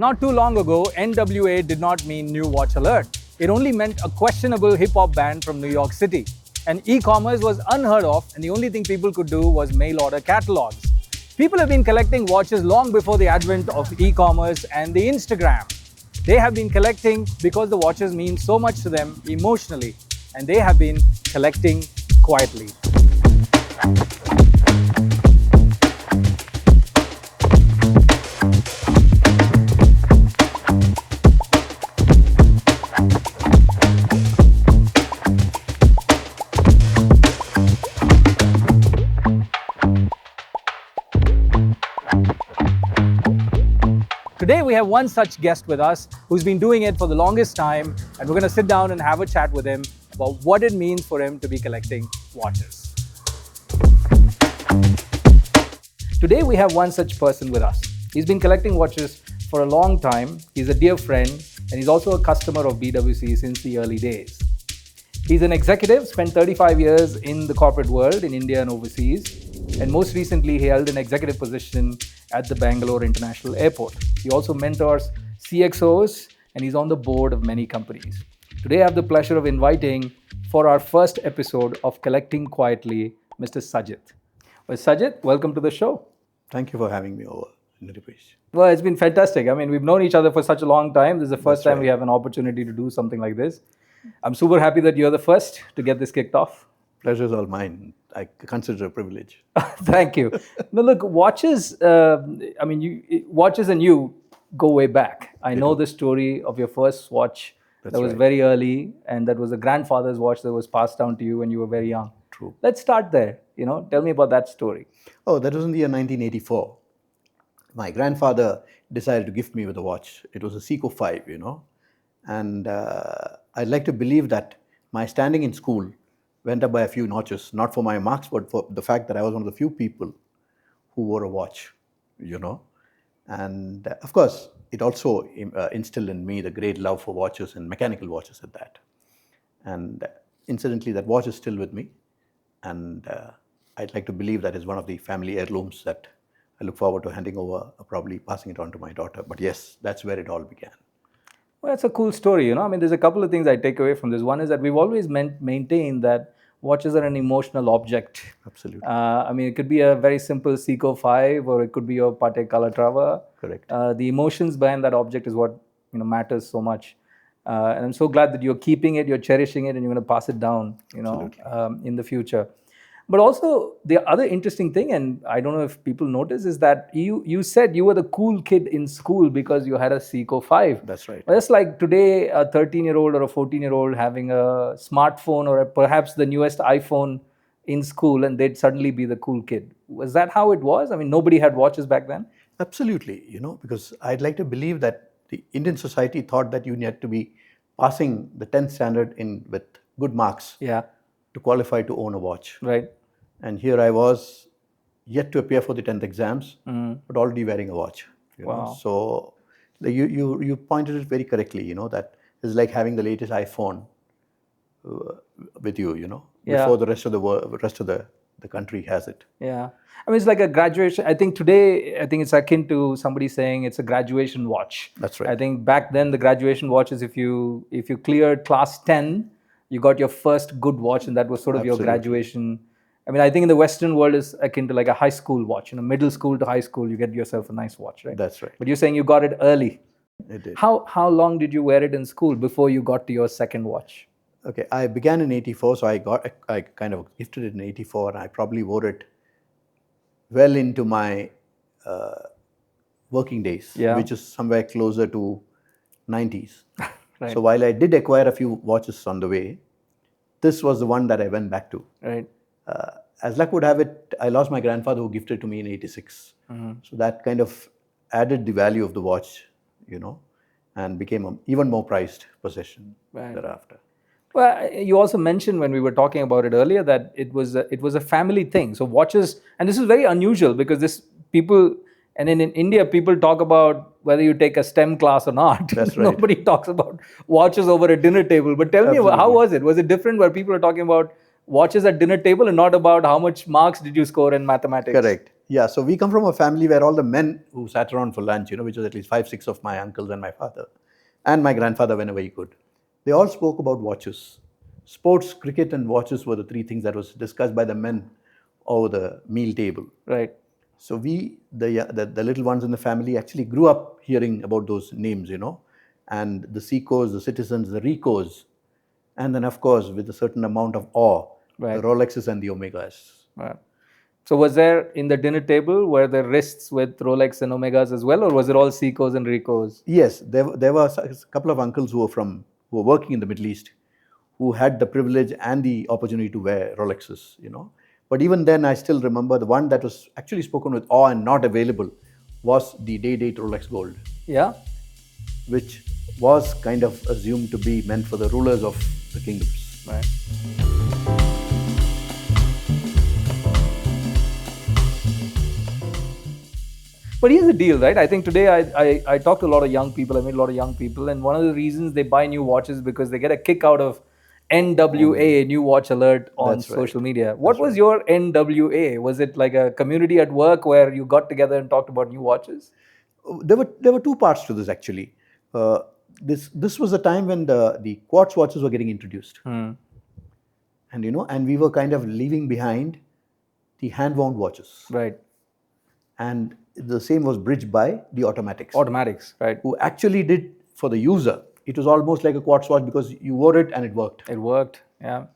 Not too long ago, NWA did not mean New Watch Alert. It only meant a questionable hip-hop band from New York City. And e-commerce was unheard of, and the only thing people could do was mail order catalogs. People have been collecting watches long before the advent of e-commerce and the Instagram. They have been collecting because the watches mean so much to them emotionally, and they have been collecting quietly. Today we have one such guest with us who's been doing it for the longest time, and we're going to sit down and have a chat with him about what it means for him to be collecting watches. Today we have one such person with us. He's been collecting watches for a long time. He's a dear friend, and he's also a customer of BWC since the early days. He's an executive, spent 35 years in the corporate world in India and overseas, and most recently he held an executive position at the Bangalore International Airport. He also mentors CXOs, and he's on the board of many companies. Today I have the pleasure of inviting for our first episode of Collecting Quietly, Mr. Sajit. Well, Sajit, welcome to the show. Thank you for having me over, Nirupesh. Well, it's been fantastic. I mean, we've known each other for such a long time. This is the first time we have an opportunity to do something like this. I'm super happy that you're the first to get this kicked off. Pleasure's all mine. I consider it a privilege. Thank you. Now, look, watches, watches and you go way back. I know the story of your first watch. That was very early, and that was a grandfather's watch that was passed down to you when you were very young. True. Let's start there. Tell me about that story. Oh, that was in the year 1984. My grandfather decided to gift me with a watch. It was a Seiko 5, and I'd like to believe that my standing in school went up by a few notches, not for my marks, but for the fact that I was one of the few people who wore a watch, And of course, it also instilled in me the great love for watches and mechanical watches at that. And incidentally, that watch is still with me. And I'd like to believe that is one of the family heirlooms that I look forward to handing over, probably passing it on to my daughter. But yes, that's where it all began. Well, that's a cool story, I mean, there's a couple of things I take away from this. One is that we've always maintained that watches are an emotional object. Absolutely. It could be a very simple Seiko 5, or it could be your Patek Calatrava. Correct. The emotions behind that object is what matters so much. And I'm so glad that you're keeping it, you're cherishing it, and you're going to pass it down, in the future. But also, the other interesting thing, and I don't know if people notice, is that you said you were the cool kid in school because you had a Seiko 5. That's right. Well, that's like today, a 13-year-old or a 14-year-old having a smartphone or perhaps the newest iPhone in school, and they'd suddenly be the cool kid. Was that how it was? I mean, nobody had watches back then? Absolutely, because I'd like to believe that the Indian society thought that you need to be passing the 10th standard with good marks to qualify to own a watch. Right. And here I was, yet to appear for the 10th exams, but already wearing a watch. Wow. So you pointed it very correctly, that it's like having the latest iPhone with you, before the rest of the country has it. Yeah. I mean, it's like a graduation. I think today, it's akin to somebody saying it's a graduation watch. That's right. I think back then the graduation watch is if you cleared class 10, you got your first good watch, and that was sort of your graduation. I mean, I think in the Western world is akin to like a high school watch. Middle school to high school, you get yourself a nice watch, right? That's right. But you're saying you got it early. It did. How long did you wear it in school before you got to your second watch? Okay, I began in 84, so I kind of gifted it in 84, and I probably wore it well into my working days, which is somewhere closer to 90s. Right. So while I did acquire a few watches on the way, this was the one that I went back to. Right. As luck would have it, I lost my grandfather who gifted to me in 86. So that kind of added the value of the watch, and became an even more prized possession thereafter. Well, you also mentioned when we were talking about it earlier that it was a family thing. So watches, and this is very unusual because and in India, people talk about whether you take a STEM class or not. That's right. Nobody talks about watches over a dinner table. But tell me, how was it? Was it different where people are talking about watches at dinner table and not about how much marks did you score in mathematics? Correct. Yeah, so we come from a family where all the men who sat around for lunch, which was at least 5, 6 of my uncles and my father, and my grandfather whenever he could, they all spoke about watches. Sports, cricket, and watches were the three things that was discussed by the men over the meal table. Right. So the little ones in the family actually grew up hearing about those names, and the Seikos, the Citizens, the Ricos, and then of course with a certain amount of awe, Right. the Rolexes and the Omegas. Right. So was there in the dinner table, were there wrists with Rolex and Omegas as well, or was it all Seikos and Ricos? Yes, there were a couple of uncles who were working in the Middle East, who had the privilege and the opportunity to wear Rolexes, But even then, I still remember the one that was actually spoken with awe and not available was the day-date Rolex Gold. Yeah. Which was kind of assumed to be meant for the rulers of the kingdoms. Right. But here's the deal, right? I think today I talk to a lot of young people, I meet a lot of young people, and one of the reasons they buy new watches is because they get a kick out of NWA, new watch alert, on social media. What was your NWA? Was it like a community at work where you got together and talked about new watches? There were two parts to this actually. This was a time when the quartz watches were getting introduced. And and we were kind of leaving behind the hand-wound watches. Right. And the same was bridged by the automatics. Automatics, right. Who actually did, for the user, it was almost like a quartz watch because you wore it and it worked. It worked, yeah.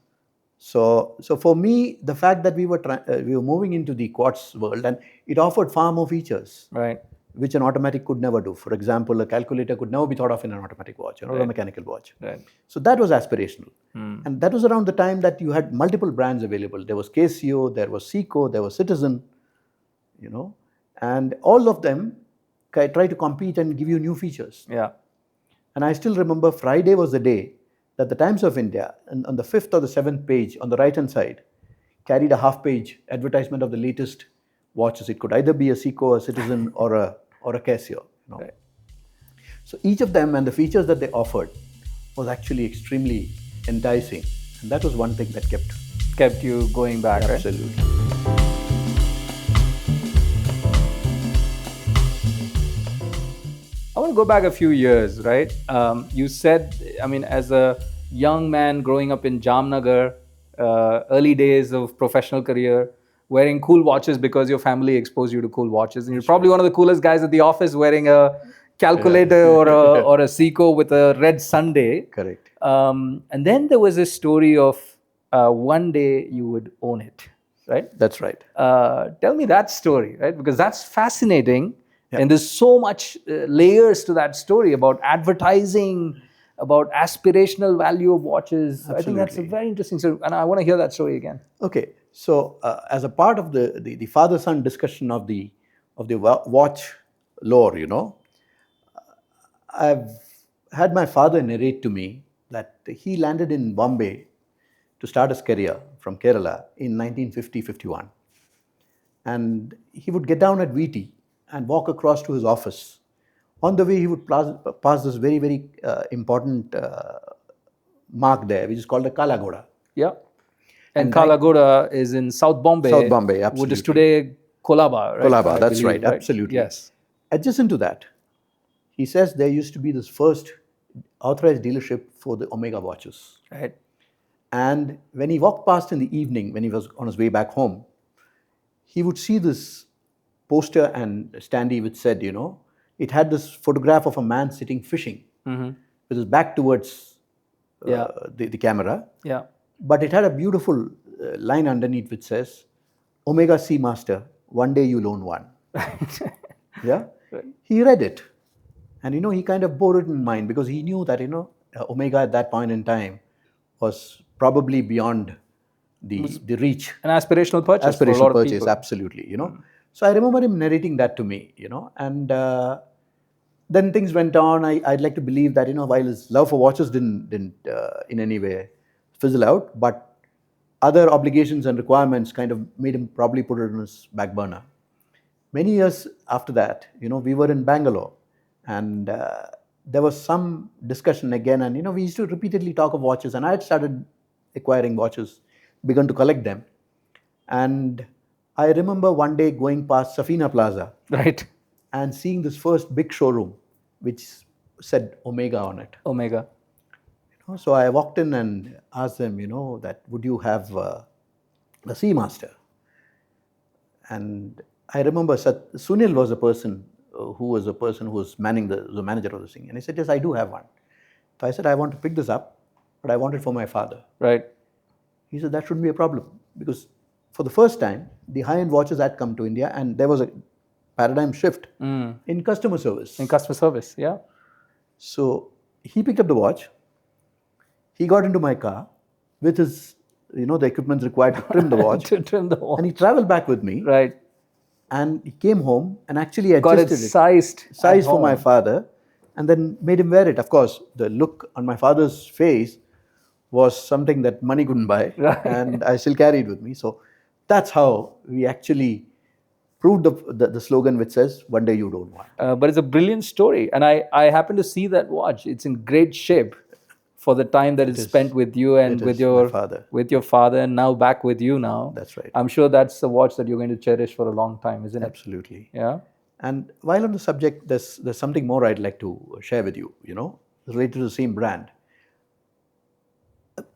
So for me, the fact that we were moving into the quartz world, and it offered far more features. Right. Which an automatic could never do. For example, a calculator could never be thought of in an automatic watch, or a mechanical watch. Right. So that was aspirational. And that was around the time that you had multiple brands available. There was Casio, there was Seiko, there was Citizen, and all of them try to compete and give you new features. Yeah. And I still remember Friday was the day that the Times of India, on the 5th or the 7th page, on the right-hand side, carried a half-page advertisement of the latest watches. It could either be a Seiko, a Citizen, or a Casio. Right. So each of them and the features that they offered was actually extremely enticing, and that was one thing that kept you going back. Absolutely. Right? I want to go back a few years, right? You said, as a young man growing up in Jamnagar, early days of professional career, wearing cool watches because your family exposed you to cool watches. And you're probably one of the coolest guys at the office wearing a calculator or a Seiko with a red Sunday. Correct. And then there was a story of one day you would own it, right? That's right. Tell me that story, right? Because that's fascinating. Yeah. And there's so much layers to that story about advertising, about aspirational value of watches. Absolutely. I think that's a very interesting story, and I want to hear that story again. Okay, so as a part of the father-son discussion of the watch lore, I've had my father narrate to me that he landed in Bombay to start his career from Kerala in 1950-51, and he would get down at VT and walk across to his office. On the way, he would pass this very, very important mark there, which is called the Kala Ghoda. Yeah. And Kala Ghoda is in South Bombay. South Bombay, absolutely. Which is today Colaba, right? Colaba, that's right, absolutely. Yes. Adjacent to that, he says there used to be this first authorized dealership for the Omega watches. Right. And when he walked past in the evening, when he was on his way back home, he would see this poster and standee which said, it had this photograph of a man sitting fishing with his back towards the camera. Yeah. But it had a beautiful line underneath which says, Omega Seamaster, one day you'll own one. Yeah. Right. He read it. And, he kind of bore it in mind because he knew that, Omega at that point in time was probably beyond the reach. An aspirational purchase for a lot of people. Absolutely, So I remember him narrating that to me, and then things went on. I'd like to believe that, while his love for watches didn't in any way fizzle out, but other obligations and requirements kind of made him probably put it on his back burner. Many years after that, we were in Bangalore, and there was some discussion again, and we used to repeatedly talk of watches, and I had started acquiring watches, begun to collect them, and I remember one day going past Safina Plaza Right. and seeing this first big showroom, which said Omega on it. Omega. So I walked in and asked them, that would you have a Seamaster? And I remember Sunil was a person who was manning the manager of the thing. And he said, yes, I do have one. So I said, I want to pick this up, but I want it for my father. Right. He said, that shouldn't be a problem, because for the first time, the high-end watches had come to India and there was a paradigm shift in customer service. In customer service, yeah. So he picked up the watch. He got into my car with his, the equipment required to trim the watch. To trim the watch. And he traveled back with me. Right. And he came home and actually adjusted Got it sized for my father, and then made him wear it. Of course, the look on my father's face was something that money couldn't buy. Right. And I still carry it with me. So that's how we actually proved the slogan which says, one day you don't want. But it's a brilliant story. And I happen to see that watch. It's in great shape for the time that it's spent with you and with your father, and now back with you now. That's right. I'm sure that's a watch that you're going to cherish for a long time, isn't it? Absolutely. Yeah. And while on the subject, there's something more I'd like to share with you, related to the same brand.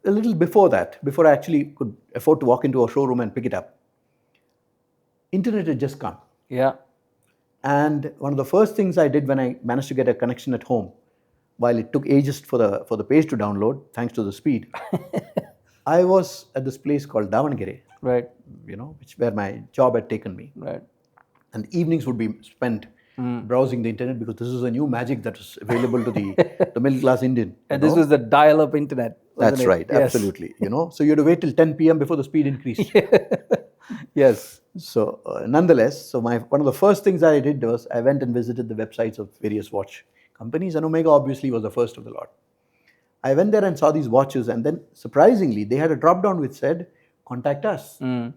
A little before that, before I actually could afford to walk into a showroom and pick it up, internet had just come. Yeah. And one of the first things I did when I managed to get a connection at home, while it took ages for the page to download, thanks to the speed, I was at this place called Davangere, Right. where my job had taken me. Right. And evenings would be spent browsing the internet, because this is a new magic that was available to the middle class Indian. And this was the dial-up internet. That's right, Yes. absolutely. So you had to wait till 10 p.m. before the speed increased. Yes. So nonetheless, one of the first things that I did was I went and visited the websites of various watch companies, and Omega obviously was the first of the lot. I went there and saw these watches, and then surprisingly, they had a drop-down which said, contact us. And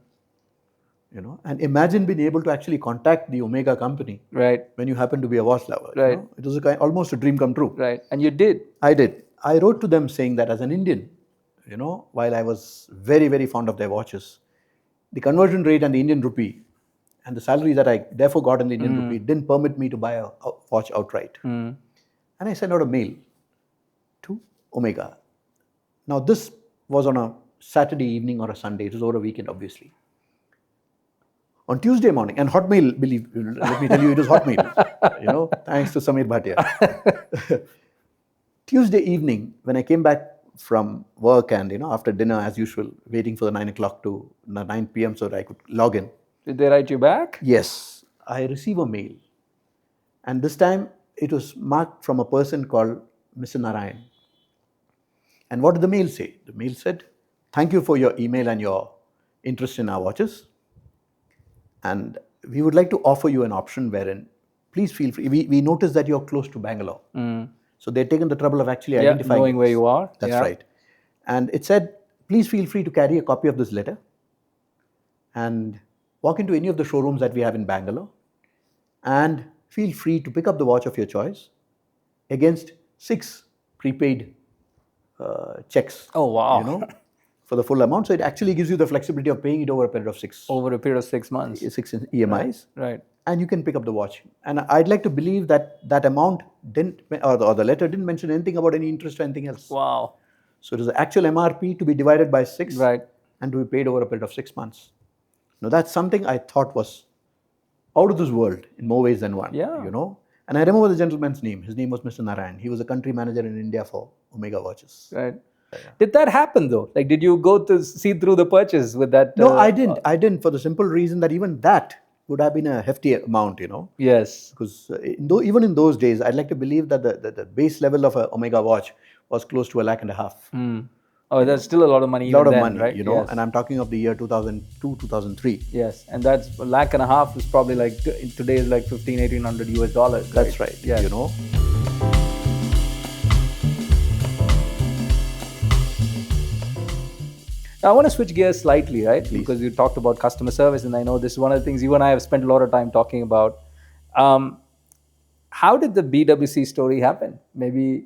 imagine being able to actually contact the Omega company, Right. when you happen to be a watch lover. Right. It was almost a dream come true. Right. And you did. I did. I wrote to them saying that as an Indian, while I was very, very fond of their watches, the conversion rate and the Indian rupee and the salary that I therefore got in the Indian rupee didn't permit me to buy a watch outright. And I sent out a mail to Omega. Now, this was on a Saturday evening or a Sunday. It was over a weekend, obviously. On Tuesday morning, and Hotmail, let me tell you, it was Hotmail, thanks to Samir Bhatia. Tuesday evening, when I came back from work and, after dinner, as usual, waiting for the 9 p.m. so that I could log in. Did they write you back? Yes, I receive a mail. And this time, it was marked from a person called Mr. Narayan. And what did the mail say? The mail said, thank you for your email and your interest in our watches. And we would like to offer you an option wherein, please feel free. We noticed that you're close to Bangalore. So they've taken the trouble of actually identifying knowing where you are. That's right. And it said, please feel free to carry a copy of this letter and walk into any of the showrooms that we have in Bangalore, and feel free to pick up the watch of your choice against 6 prepaid checks. Oh, wow. For the full amount. So it actually gives you the flexibility of paying it over a period of 6. Over a period of 6 months. 6 EMIs. Right. And you can pick up the watch. And I'd like to believe that amount didn't, or the letter didn't mention anything about any interest or anything else. Wow. So it is the actual MRP to be divided by 6. Right. And to be paid over a period of 6 months. Now that's something I thought was out of this world in more ways than one. Yeah. And I remember the gentleman's name. His name was Mr. Narayan. He was a country manager in India for Omega watches. Right. Did that happen though? Like, did you go to see through the purchase with that? No, I didn't. I didn't, for the simple reason that even that would have been a hefty amount, Yes. Because even in those days, I'd like to believe that the base level of a Omega watch was close to $1.5 lakh. Oh, that's still a lot of money. A lot of then, money, right? Yes. And I'm talking of the year 2002, 2003. Yes, and that's $1.5 lakh is probably like today is like $1,500, $1,800 US. That's right. Yes. Now, I want to switch gears slightly, right? Please. Because you talked about customer service, and I know this is one of the things you and I have spent a lot of time talking about. How did the BWC story happen? Maybe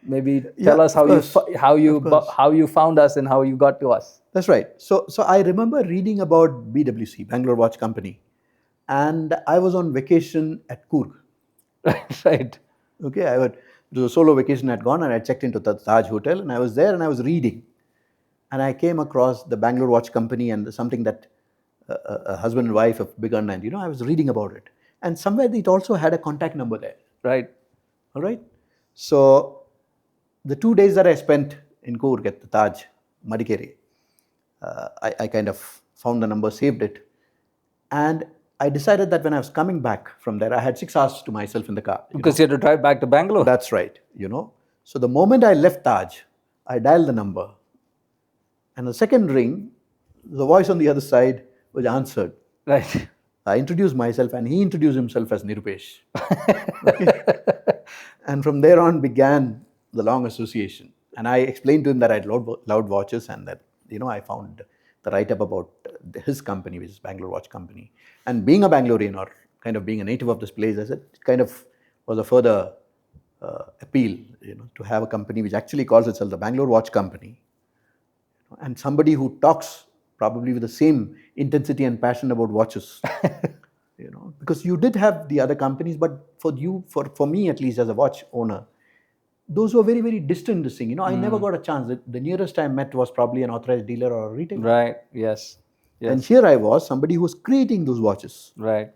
Maybe Yeah, tell us of course. how you found us and how you got to us. That's right. So I remember reading about BWC, Bangalore Watch Company, and I was on vacation at Coorg. Right. Okay, it was a solo vacation I'd gone, and I checked into the Taj Hotel, and I was there and I was reading. And I came across the Bangalore Watch Company and something that a husband and wife have begun, and I was reading about it. And somewhere it also had a contact number there. Right. All right. So the 2 days that I spent in Coorg at the Taj, Madikeri, I kind of found the number, saved it, and I decided that when I was coming back from there, I had 6 hours to myself in the car. Because you had to drive back to Bangalore. That's right. So the moment I left Taj, I dialed the number, and the second ring, the voice on the other side was answered. Right. I introduced myself, and he introduced himself as Nirupesh. Okay. And from there on began the long association. And I explained to him that I had loved watches, and that I found the write-up about his company, which is Bangalore Watch Company. And being a Bangalorean, or kind of being a native of this place, I said it kind of was a further appeal, to have a company which actually calls itself the Bangalore Watch Company, and somebody who talks probably with the same intensity and passion about watches. Because you did have the other companies, but for me at least as a watch owner, those were very, very distant this thing. I never got a chance. The nearest I met was probably an authorized dealer or a retailer. Right. Yes. And here I was, somebody who was creating those watches. Right.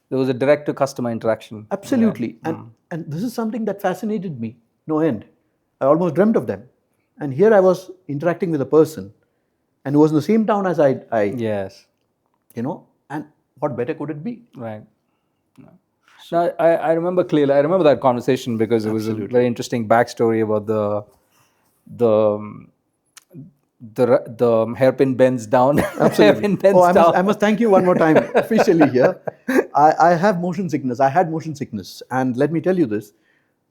There was a direct to customer interaction. Absolutely. Yeah. And this is something that fascinated me, no end. I almost dreamt of them. And here I was interacting with a person, and who was in the same town as I Yes. And what better could it be? Right. No, I remember clearly. I remember that conversation because it was a very interesting backstory about the hairpin bends down. Absolutely. Hairpin bends down. I must thank you one more time officially here. I have motion sickness. I had motion sickness, and let me tell you this: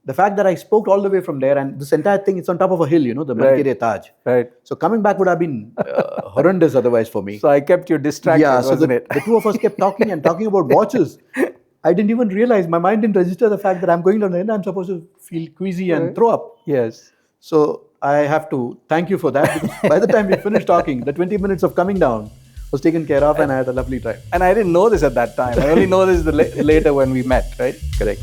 the fact that I spoke all the way from there, and this entire thing, it's on top of a hill, the Madikeri Taj. Right. So coming back would have been horrendous otherwise for me. So I kept you distracted, wasn't it? The two of us kept talking and talking about watches. I didn't even realize, my mind didn't register the fact that I'm going down the end, I'm supposed to feel queasy and throw up. Yes. So I have to thank you for that, because by the time we finished talking, the 20 minutes of coming down was taken care of, and I had a lovely time. And I didn't know this at that time. I only know this later when we met, right? Correct.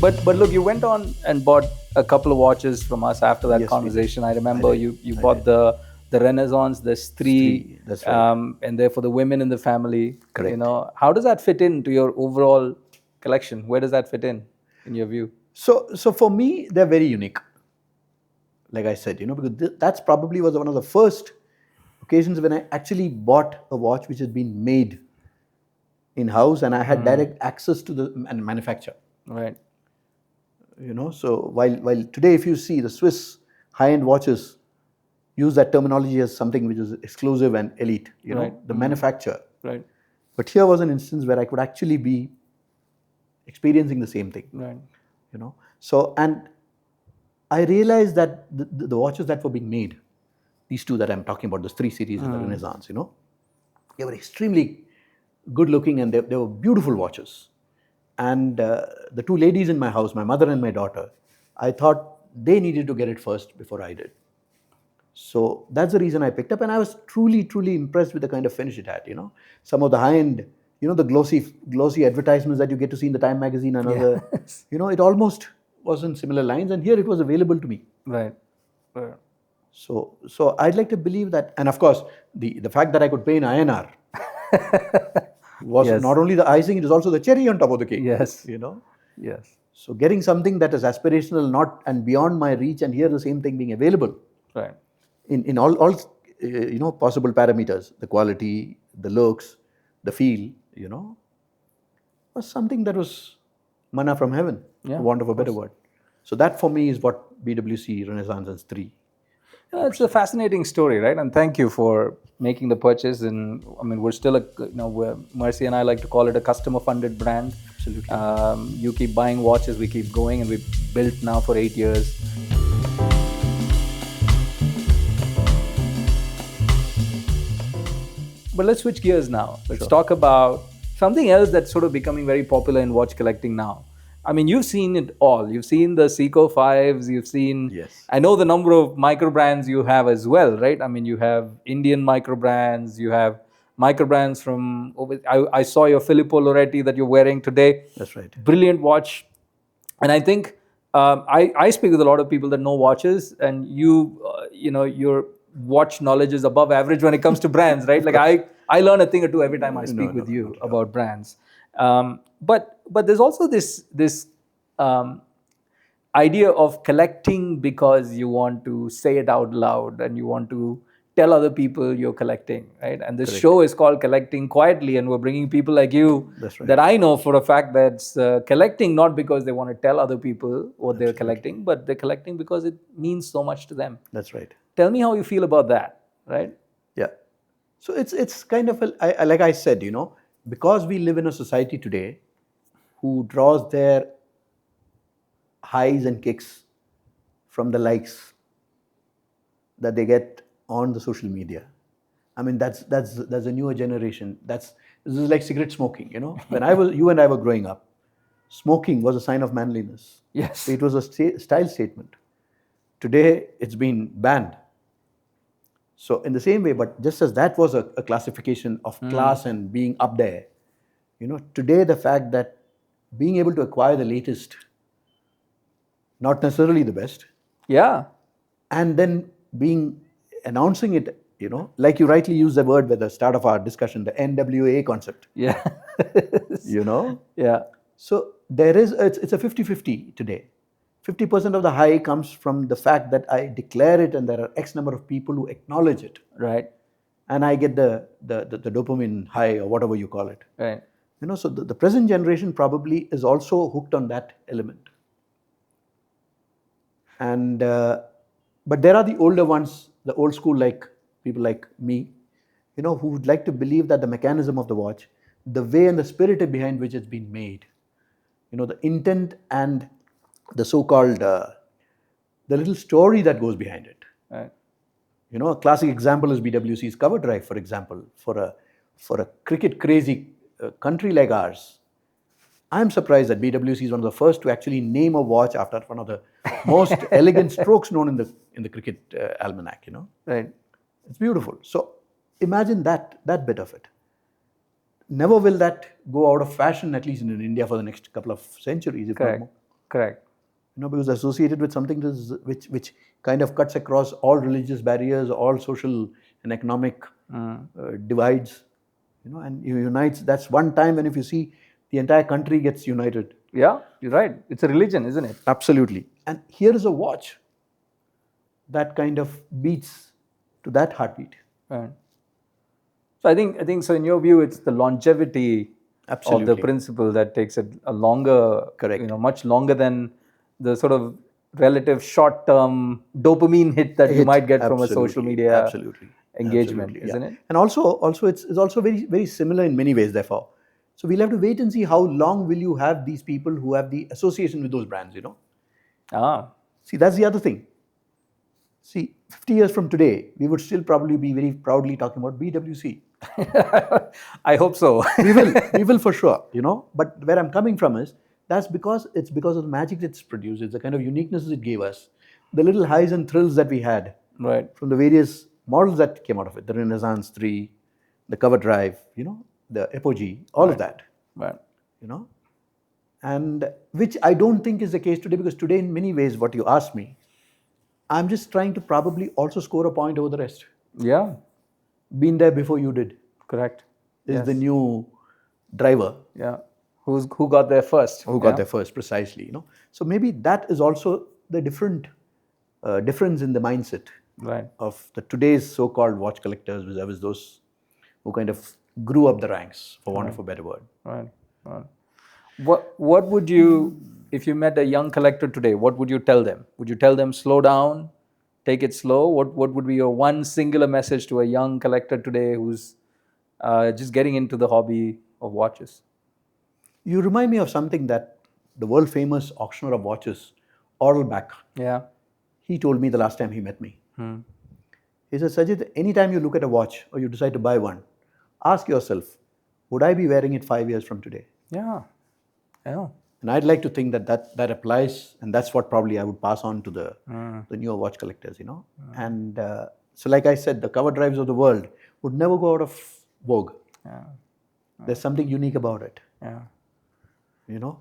But look, you went on and bought a couple of watches from us after that Yes, conversation. I remember you bought the Renaissance, the Stree, that's right. and they're for the women in the family. Correct. How does that fit into your overall collection? Where does that fit in your view? So for me, they're very unique. Like I said, because that's probably was one of the first occasions when I actually bought a watch which has been made in-house, and I had direct access to the manufacturer. Right. So while today, if you see the Swiss high-end watches use that terminology as something which is exclusive and elite, the manufacturer. Right. But here was an instance where I could actually be experiencing the same thing. Right. So, and I realized that the watches that were being made, these two that I'm talking about, the Stree series and the Renaissance, they were extremely good looking, and they were beautiful watches. And the two ladies in my house, my mother and my daughter, I thought they needed to get it first before I did. So that's the reason I picked up, and I was truly, truly impressed with the kind of finish it had. Some of the high-end, the glossy advertisements that you get to see in the Time magazine and other, it almost was in similar lines, and here it was available to me. Right. So I'd like to believe that, and of course, the fact that I could pay in INR was not only the icing, it is also the cherry on top of the cake. Yes. Yes. So getting something that is aspirational, not and beyond my reach, and here the same thing being available. Right. In all possible parameters, the quality, the looks, the feel, was something that was manna from heaven, for want of a better word. So that for me is what BWC, Renaissance and Stree. It's a fascinating story, right? And thank you for making the purchase. And I mean, we're still Mercy and I like to call it a customer-funded brand. Absolutely. You keep buying watches, we keep going, and we've built now for 8 years. But let's switch gears now. Let's talk about Something else that's sort of becoming very popular in watch collecting now. I mean, you've seen it all. You've seen the Seiko 5s, you've seen, Yes. I know the number of micro brands you have as well, right? I mean, you have Indian micro brands, you have micro brands from, I saw your Filippo Loretti that you're wearing today. That's right. Brilliant watch. And I think I speak with a lot of people that know watches, and your watch knowledge is above average when it comes to brands, right? Like I learn a thing or two every time I speak with you about brands. But there's also this idea of collecting because you want to say it out loud and you want to tell other people you're collecting, right? And this show is called Collecting Quietly, and we're bringing people like you that I know for a fact that's collecting not because they want to tell other people what they're collecting, but they're collecting because it means so much to them. That's right. Tell me how you feel about that, right? Yeah. So it's kind of like I said, because we live in a society today who draws their highs and kicks from the likes that they get on the social media. I mean, that's a newer generation. This is like cigarette smoking. When you and I were growing up, smoking was a sign of manliness. Yes. It was a style statement. Today, it's been banned. So in the same way, but just as that was a classification of class and being up there, today the fact that being able to acquire the latest, not necessarily the best, yeah, and then announcing it, like you rightly used the word at the start of our discussion, the NWA concept. Yeah. Yeah. So it's a 50-50 today. 50% of the high comes from the fact that I declare it and there are X number of people who acknowledge it. Right. And I get the dopamine high or whatever you call it. Right. So the present generation probably is also hooked on that element. And but there are the older ones, the old school, like people like me, who would like to believe that the mechanism of the watch, the way and the spirit behind which it's been made, the intent and the so-called the little story that goes behind it. Right. A classic example is BWC's cover drive, for example, for a cricket crazy country like ours. I'm surprised that BWC is one of the first to actually name a watch after one of the most elegant strokes known in the cricket almanac. Right. It's beautiful. So imagine that bit of it. Never will that go out of fashion, at least in India, for the next couple of centuries, if not more. Correct. Because associated with something which kind of cuts across all religious barriers, all social and economic divides, and unites. That's one time when if you see the entire country gets united. Yeah, you're right. It's a religion, isn't it? Absolutely. And here is a watch that kind of beats to that heartbeat. Right. So I think so. In your view, it's the longevity of the principle that takes a longer, much longer than the sort of relative short-term dopamine hit that you might get from a social media engagement, isn't it? And also it's also very, very similar in many ways, therefore. So we'll have to wait and see how long will you have these people who have the association with those brands, See, that's the other thing. See, 50 years from today, we would still probably be very proudly talking about BWC. I hope so. we will for sure, But where I'm coming from is, that's because of the magic it's produced. It's the kind of uniqueness it gave us. The little highs and thrills that we had from the various models that came out of it. The Renaissance Stree, the cover drive, the apogee, all of that. Right. And which I don't think is the case today, because today in many ways what you asked me, I'm just trying to probably also score a point over the rest. Yeah. Been there before you did. Correct. Is the new driver. Yeah. Who got there first? Who got there first, precisely. So maybe that is also the difference in the mindset of the today's so-called watch collectors versus those who kind of grew up the ranks, for want of a better word. Right. What would you, if you met a young collector today, what would you tell them? Would you tell them slow down, take it slow? What would be your one singular message to a young collector today who's just getting into the hobby of watches? You remind me of something that the world famous auctioneer of watches, Aurel Bacs, he told me the last time he met me. He said, Sajit, anytime you look at a watch or you decide to buy one, ask yourself, would I be wearing it 5 years from today? Yeah. Yeah. And I'd like to think that applies, and that's what probably I would pass on to the newer watch collectors, And so, like I said, the cover drives of the world would never go out of vogue. Yeah. There's something unique about it. Yeah.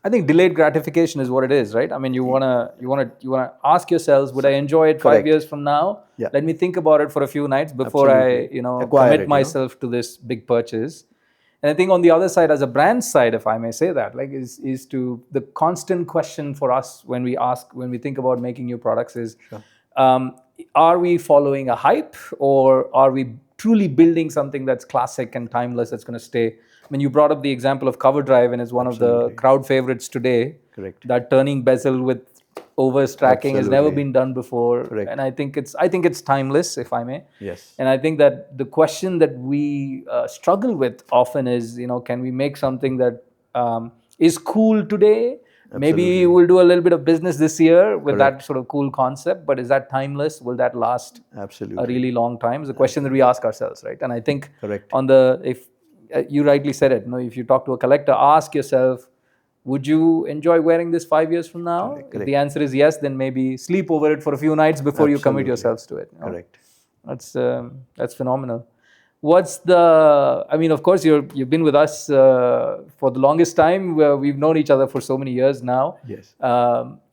I think delayed gratification is what it is, right? I mean, you wanna ask yourselves, would I enjoy it 5 years from now? Yeah. Let me think about it for a few nights before Absolutely. I Acquire commit it, myself to this big purchase. And I think on the other side, as a brand side, if I may say that, like is to the constant question for us when we think about making new products is, are we following a hype, or are we truly building something that's classic and timeless, that's going to stay? I mean, you brought up the example of cover drive, and it's one of the crowd favorites today. Correct. That turning bezel with overs tracking has never been done before. Correct. And I think it's timeless, if I may. Yes. And I think that the question that we struggle with often is, can we make something that is cool today? Maybe we'll do a little bit of business this year with that sort of cool concept, but is that timeless? Will that last a really long time? It's a question that we ask ourselves, right? And I think if you rightly said it, if you talk to a collector, ask yourself, would you enjoy wearing this 5 years from now? If the answer is yes, then maybe sleep over it for a few nights before you commit yourselves to it. Correct. That's phenomenal. Of course, you've been with us for the longest time. We've known each other for so many years now. Yes.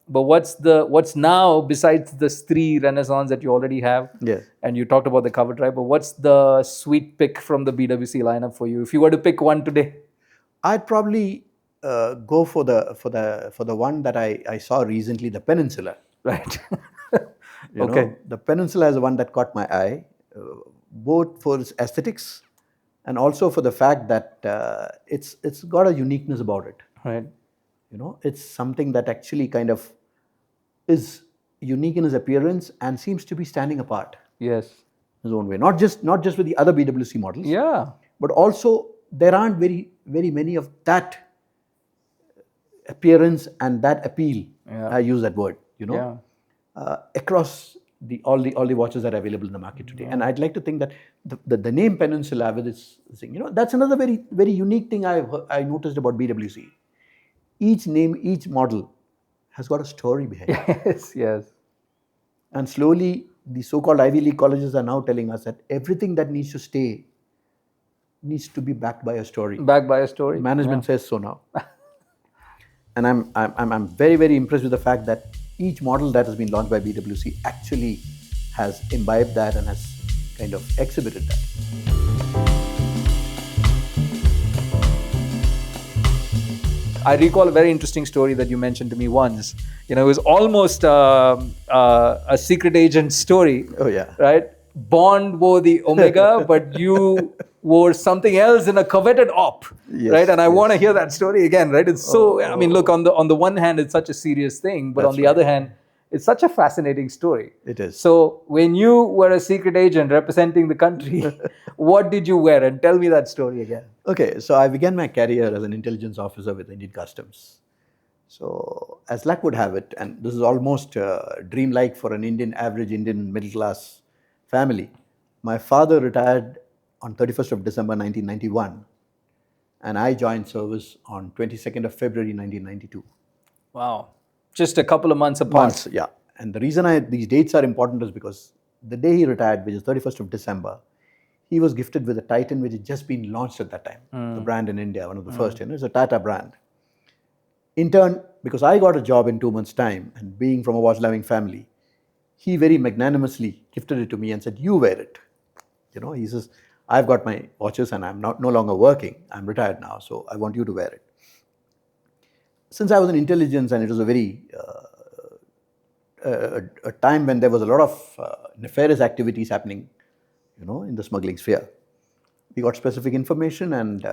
But what's now, besides the Stree Renaissance that you already have? Yes. And you talked about the cover drive, but what's the sweet pick from the BWC lineup for you? If you were to pick one today? I'd probably go for the one that I saw recently, the Peninsula. Right. The Peninsula is the one that caught my eye, both for its aesthetics and also for the fact that it's got a uniqueness about it. Right. It's something that actually kind of is unique in its appearance and seems to be standing apart. Yes. In its own way. Not just with the other BWC models. Yeah. But also there aren't very many of that appearance and that appeal. Yeah. I use that word. Across all the watches that are available in the market today. And I'd like to think that the name Peninsula with this thing, that's another very, very unique thing I noticed about BWC. Each name, each model has got a story behind it. Yes, yes. And slowly, the so-called Ivy League colleges are now telling us that everything that needs to stay needs to be backed by a story. Backed by a story. Management says so now. And I'm very, very impressed with the fact that each model that has been launched by BWC actually has imbibed that and has kind of exhibited that. I recall a very interesting story that you mentioned to me once. It was almost a secret agent story. Oh, yeah. Right? Bond wore the Omega, but you wore something else in a coveted op. Yes, right? And I want to hear that story again, right? It's look, on the one hand, it's such a serious thing, but on the other hand, it's such a fascinating story. It is. So when you were a secret agent representing the country, what did you wear? And tell me that story again. Okay, so I began my career as an intelligence officer with Indian Customs. So as luck would have it, and this is almost dreamlike for an average Indian middle class family, my father retired on 31st of December 1991, and I joined service on 22nd of February 1992. Wow. Just a couple of months apart. Yeah. And the reason these dates are important is because the day he retired, which is 31st of December, he was gifted with a Titan which had just been launched at that time. The brand in India, one of the first, it's a Tata brand. In turn, because I got a job in 2 months' time, and being from a watch-loving family, he very magnanimously gifted it to me and said, "You wear it." He says, "I've got my watches and I'm no longer working. I'm retired now, so I want you to wear it." Since I was in intelligence and it was a very a time when there was a lot of nefarious activities happening, in the smuggling sphere, we got specific information, and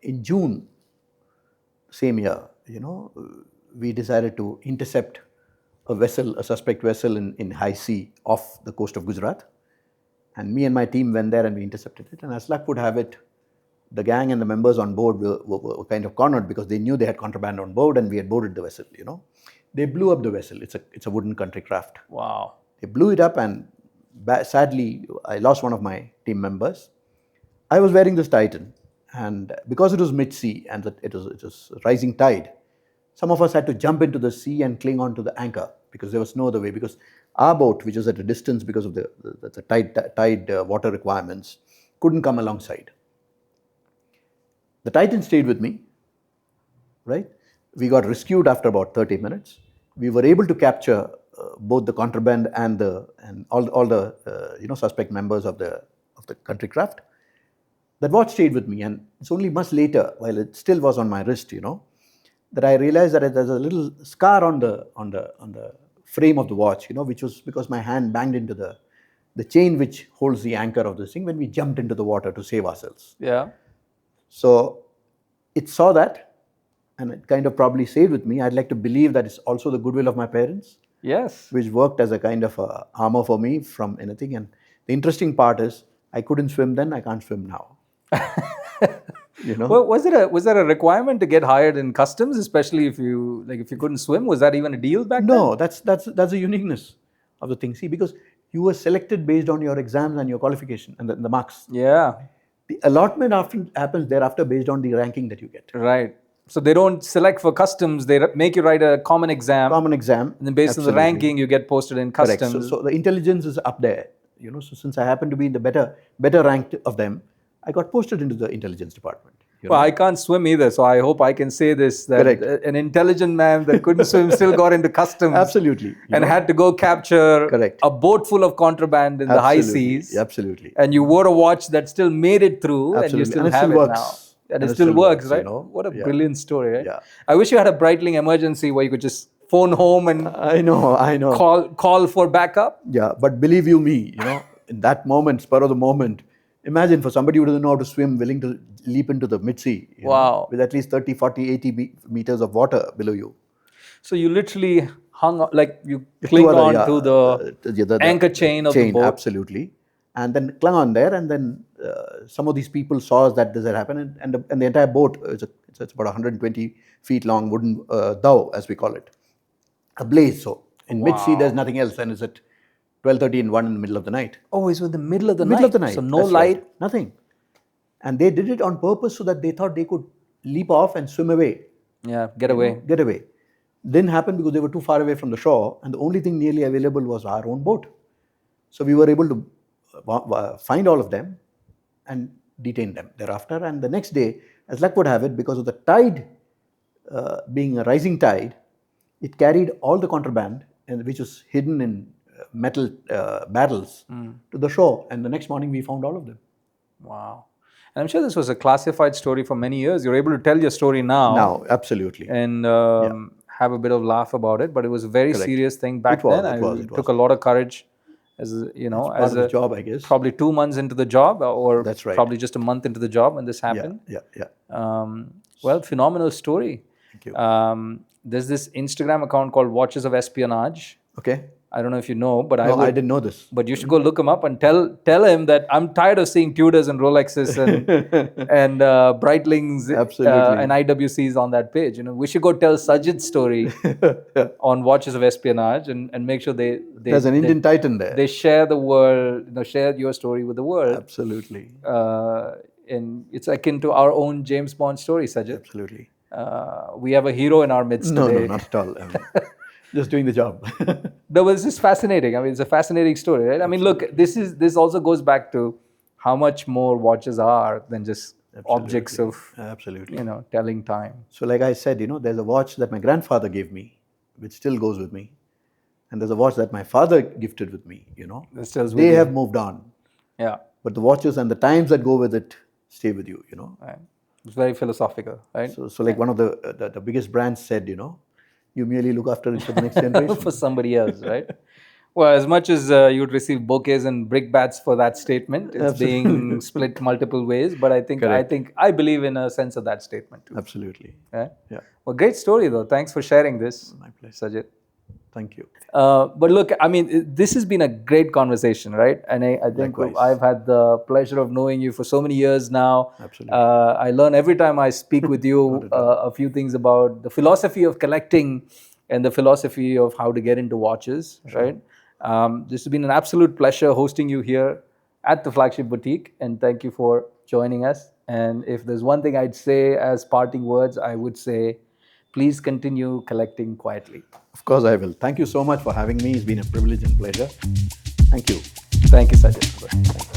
in June, same year, we decided to intercept a suspect vessel in high sea off the coast of Gujarat. And me and my team went there and we intercepted it. And as luck would have it, the gang and the members on board were kind of cornered because they knew they had contraband on board and we had boarded the vessel, They blew up the vessel. It's a wooden country craft. Wow. They blew it up, and sadly, I lost one of my team members. I was wearing this Titan, And because it was mid-sea and that it was rising tide, some of us had to jump into the sea and cling on to the anchor because there was no other way. Because our boat, which was at a distance because of the tide water requirements, couldn't come alongside. The Titan stayed with me, right? We got rescued after about 30 minutes. We were able to capture both the contraband and all the suspect members of the country craft. That watch stayed with me, and it's only much later, while it still was on my wrist, that I realized that there's a little scar on the frame of the watch, which was because my hand banged into the chain which holds the anchor of this thing when we jumped into the water to save ourselves. Yeah. So it saw that, and it kind of probably stayed with me. I'd like to believe that it's also the goodwill of my parents. Yes. Which worked as a kind of armor for me from anything. And the interesting part is, I couldn't swim then, I can't swim now. Well, was there a requirement to get hired in customs, especially if you couldn't swim? Was that even a deal back then? No, that's the uniqueness of the thing. See, because you were selected based on your exams and your qualification and the marks. Yeah. The allotment often happens thereafter based on the ranking that you get. Right. So they don't select for customs, they make you write a common exam. Common exam. And then based on the ranking, you get posted in customs. Correct. So the intelligence is up there. So since I happen to be in the better ranked of them, I got posted into the intelligence department. Well, I can't swim either, so I hope I can say this, that an intelligent man that couldn't swim still got into customs. Absolutely. And had to go capture a boat full of contraband in the high seas. Absolutely. And you wore a watch that still made it through, and you still have it now. And it still works, right? What a brilliant story, right? Yeah. I wish you had a Breitling emergency where you could just phone home and I know. Call for backup. Yeah, but believe you me, in that moment, spur of the moment, imagine for somebody who doesn't know how to swim, willing to leap into the mid-sea, with at least 30, 40, 80 meters of water below you. So you literally hung, you cling on to the anchor chain of the boat. Absolutely. And then clung on there, and then some of these people saw that this had happened, and the entire boat, it's about 120 feet long wooden dhow, as we call it, ablaze. So in mid-sea, there's nothing else, and it's at 12:30 and 1 in the middle of the night. Oh, it's in the middle of the night? Middle of the night. So no light? Right. Nothing. And they did it on purpose so that they thought they could leap off and swim away. Yeah, get away. Get away. Didn't happen because they were too far away from the shore, and the only thing nearly available was our own boat. So we were able to find all of them and detain them thereafter. And the next day, as luck would have it, because of the tide being a rising tide, it carried all the contraband, which was hidden in metal barrels, to the shore. And the next morning, we found all of them. Wow. And I'm sure this was a classified story for many years. You're able to tell your story now. Now, absolutely. And have a bit of laugh about it. But it was a very serious thing back then. It took a lot of courage. As a job, I guess. Probably 2 months into the job, or that's right. Probably just a month into the job when this happened. Yeah. Well, phenomenal story. Thank you. There's this Instagram account called Watches of Espionage. Okay. I don't know if you know, but I didn't know this. But you should go look him up and tell him that I'm tired of seeing Tudors and Rolexes and Breitlings and IWCs on that page. We should go tell Sajit's story on Watches of Espionage and make sure there's an Indian Titan there. They share the world, share your story with the world. Absolutely. And it's akin to our own James Bond story, Sajit. Absolutely. We have a hero in our midst today. No, not at all. Just doing the job. No, but this is fascinating. It's a fascinating story, right? Look, this also goes back to how much more watches are than just objects of telling time. So like I said, there's a watch that my grandfather gave me, which still goes with me. And there's a watch that my father gifted with me, They have moved on. Yeah. But the watches and the times that go with it stay with you, Right. It's very philosophical, right? So like one of the biggest brands said, you merely look after it for the next generation. For somebody else, right? Well, as much as you'd receive bouquets and brickbats for that statement, it's being split multiple ways. But I believe in a sense of that statement too. Absolutely. Right? Yeah. Well, great story though. Thanks for sharing this. My pleasure. Sajit. Thank you. But look, this has been a great conversation, right? And I think Likewise. I've had the pleasure of knowing you for so many years now. Absolutely. I learn every time I speak with you a few things about the philosophy of collecting and the philosophy of how to get into watches, right? This has been an absolute pleasure hosting you here at the Flagship Boutique, and thank you for joining us And if there's one thing I'd say as parting words, I would say, please continue collecting quietly. Of course, I will. Thank you so much for having me. It's been a privilege and pleasure. Thank you. Thank you, Sajit.